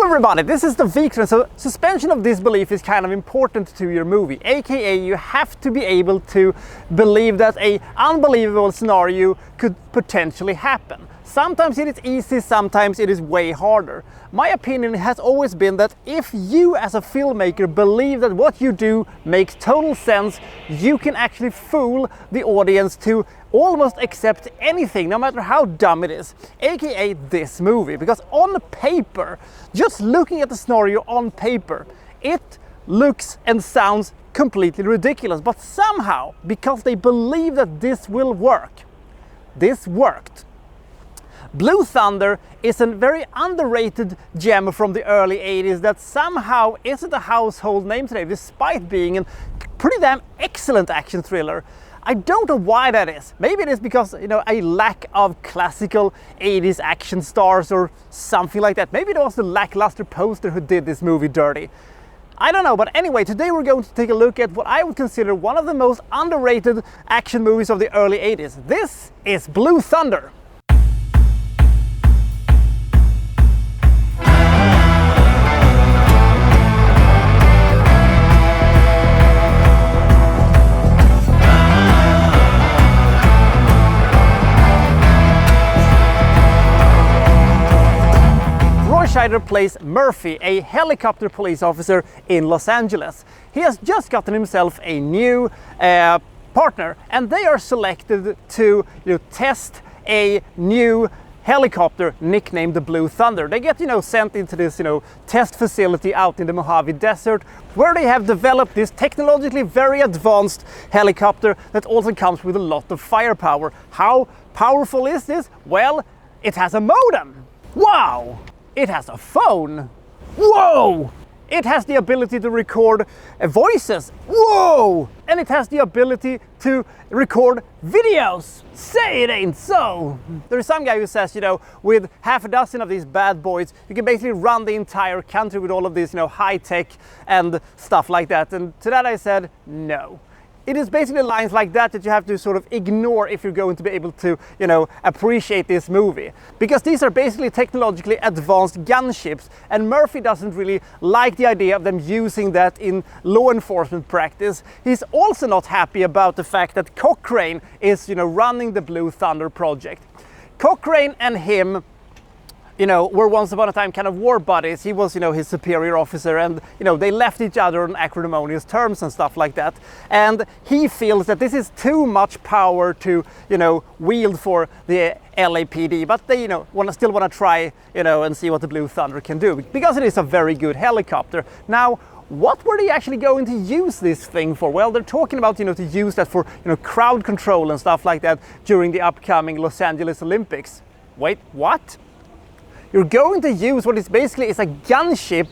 everybody, this is the Wikstrand. So suspension of disbelief is kind of important to your movie, aka you have to be able to believe that an unbelievable scenario could potentially happen. Sometimes it is easy, sometimes it is way harder. My opinion has always been that if you as a filmmaker believe that what you do makes total sense, you can actually fool the audience to almost accept anything, no matter how dumb it is, aka this movie. Because on paper, just looking at the scenario on paper, it looks and sounds completely ridiculous. But somehow, because they believe that this will work, this worked. Blue Thunder is a very underrated gem from the early 80s that somehow isn't a household name today, despite being a pretty damn excellent action thriller. I don't know why that is. Maybe it is because, a lack of classical 80s action stars or something like that. Maybe it was the lackluster poster who did this movie dirty. I don't know, but anyway, today we're going to take a look at what I would consider one of the most underrated action movies of the early 80s. This is Blue Thunder. Plays Murphy, a helicopter police officer in Los Angeles. He has just gotten himself a new partner, and they are selected to test a new helicopter nicknamed the Blue Thunder. They get sent into this test facility out in the Mojave Desert, where they have developed this technologically very advanced helicopter that also comes with a lot of firepower. How powerful is this? Well, it has a modem. Wow! It has a phone. Whoa! It has the ability to record voices. Whoa! And it has the ability to record videos. Say it ain't so. There is some guy who says, with half a dozen of these bad boys, you can basically run the entire country with all of this, high tech and stuff like that. And to that I said, no. It is basically lines like that that you have to sort of ignore if you're going to be able to, appreciate this movie. Because these are basically technologically advanced gunships, and Murphy doesn't really like the idea of them using that in law enforcement practice. He's also not happy about the fact that Cochrane is, running the Blue Thunder project. Cochrane and him were once upon a time kind of war buddies. He was, his superior officer, and, they left each other on acrimonious terms and stuff like that. And he feels that this is too much power to, wield for the LAPD, but they, still want to try, and see what the Blue Thunder can do, because it is a very good helicopter. Now, what were they actually going to use this thing for? Well, they're talking about, to use that for, crowd control and stuff like that during the upcoming Los Angeles Olympics. Wait, what? You're going to use what is basically a gunship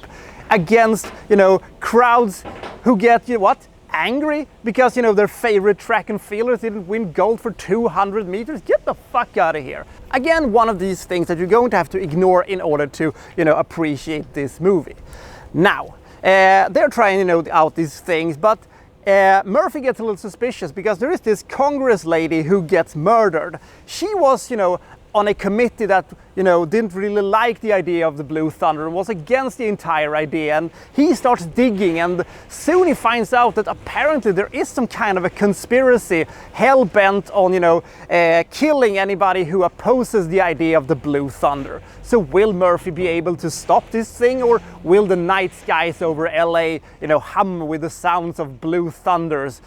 against, crowds who get, angry because, their favorite track and fielders didn't win gold for 200 meters? Get the fuck out of here. Again, one of these things that you're going to have to ignore in order to, appreciate this movie. Now, they're trying, out these things, but Murphy gets a little suspicious because there is this Congress lady who gets murdered. She was, on a committee that, didn't really like the idea of the Blue Thunder and was against the entire idea. And he starts digging, and soon he finds out that apparently there is some kind of a conspiracy hell-bent on, killing anybody who opposes the idea of the Blue Thunder. So will Murphy be able to stop this thing, or will the night skies over LA, hum with the sounds of Blue Thunders,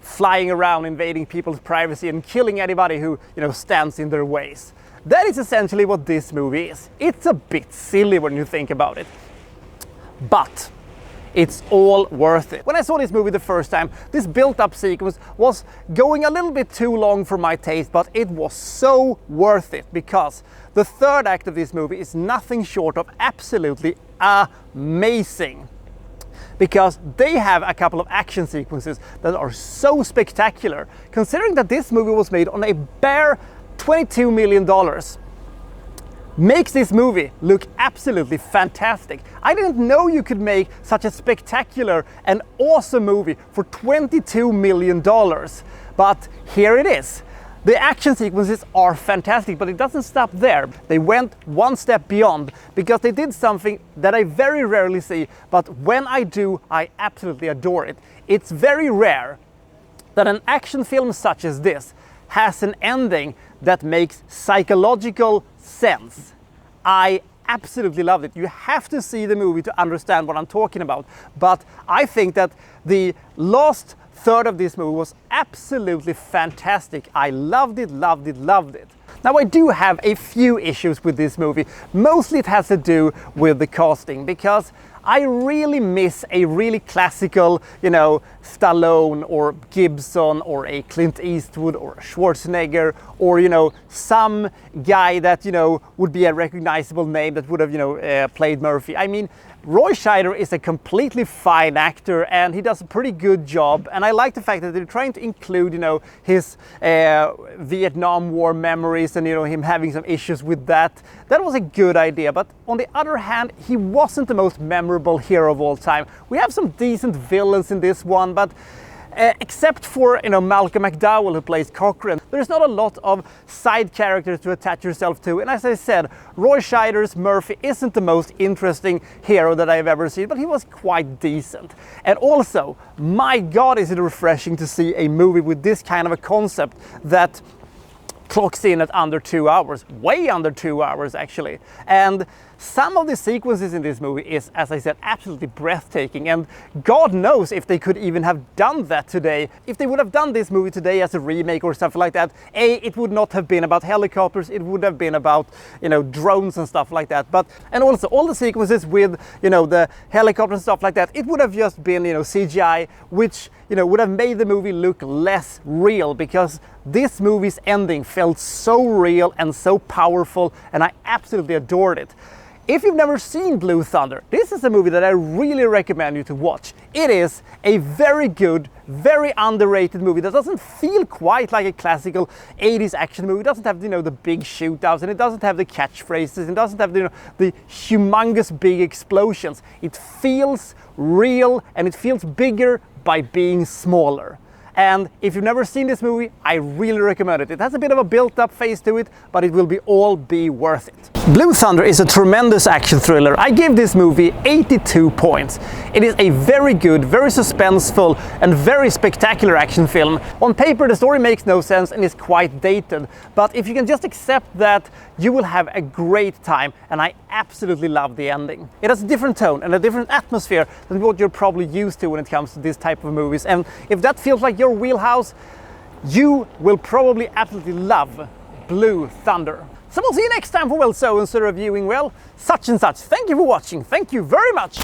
flying around, invading people's privacy and killing anybody who, stands in their ways? That is essentially what this movie is. It's a bit silly when you think about it, but it's all worth it. When I saw this movie the first time, this built-up sequence was going a little bit too long for my taste, but it was so worth it, because the third act of this movie is nothing short of absolutely amazing. Because they have a couple of action sequences that are so spectacular, considering that this movie was made on a bare $22 million. Makes this movie look absolutely fantastic. I didn't know you could make such a spectacular and awesome movie for $22 million, but here it is. The action sequences are fantastic, but it doesn't stop there. They went one step beyond because they did something that I very rarely see, but when I do, I absolutely adore it. It's very rare that an action film such as this has an ending that makes psychological sense. I absolutely loved it. You have to see the movie to understand what I'm talking about. But I think that the last third of this movie was absolutely fantastic. I loved it, loved it, loved it. Now I do have a few issues with this movie. Mostly it has to do with the casting, because I really miss a really classical, you know, Stallone or Gibson or a Clint Eastwood or a Schwarzenegger, or, you know, some guy that, you know, would be a recognizable name that would have, you know, played Murphy. I mean, Roy Scheider is a completely fine actor and he does a pretty good job, and I like the fact that they're trying to include, you know, his Vietnam War memories and, you know, him having some issues with that. That was a good idea, but on the other hand, he wasn't the most memorable hero of all time. We have some decent villains in this one, but except for, you know, Malcolm McDowell, who plays Cochrane, there's not a lot of side characters to attach yourself to. And as I said, Roy Scheider's Murphy isn't the most interesting hero that I've ever seen, but he was quite decent. And also, my God, is it refreshing to see a movie with this kind of a concept that clocks in at under 2 hours, way under 2 hours actually. And some of the sequences in this movie is, as I said, absolutely breathtaking, and God knows if they could even have done that today. If they would have done this movie today as a remake or something like that, it would not have been about helicopters, it would have been about, you know, drones and stuff like that. But, and also all the sequences with, you know, the helicopter and stuff like that, it would have just been, you know, CGI, which, you know, would have made the movie look less real, because this movie's ending felt so real and so powerful, and I absolutely adored it. If you've never seen Blue Thunder, this is a movie that I really recommend you to watch. It is a very good, very underrated movie that doesn't feel quite like a classical 80s action movie. It doesn't have, you know, the big shootouts, and it doesn't have the catchphrases, it doesn't have, you know, the humongous big explosions. It feels real, and it feels bigger by being smaller. And if you've never seen this movie, I really recommend it. It has a bit of a built-up phase to it, but it will all be worth it. Blue Thunder is a tremendous action thriller. I give this movie 82 points. It is a very good, very suspenseful, and very spectacular action film. On paper, the story makes no sense and is quite dated, but if you can just accept that, you will have a great time, and I absolutely love the ending. It has a different tone and a different atmosphere than what you're probably used to when it comes to this type of movies, and if that feels like your wheelhouse, you will probably absolutely love Blue Thunder. So we'll see you next time for, well, so and so reviewing, well, such and such. Thank you for watching. Thank you very much.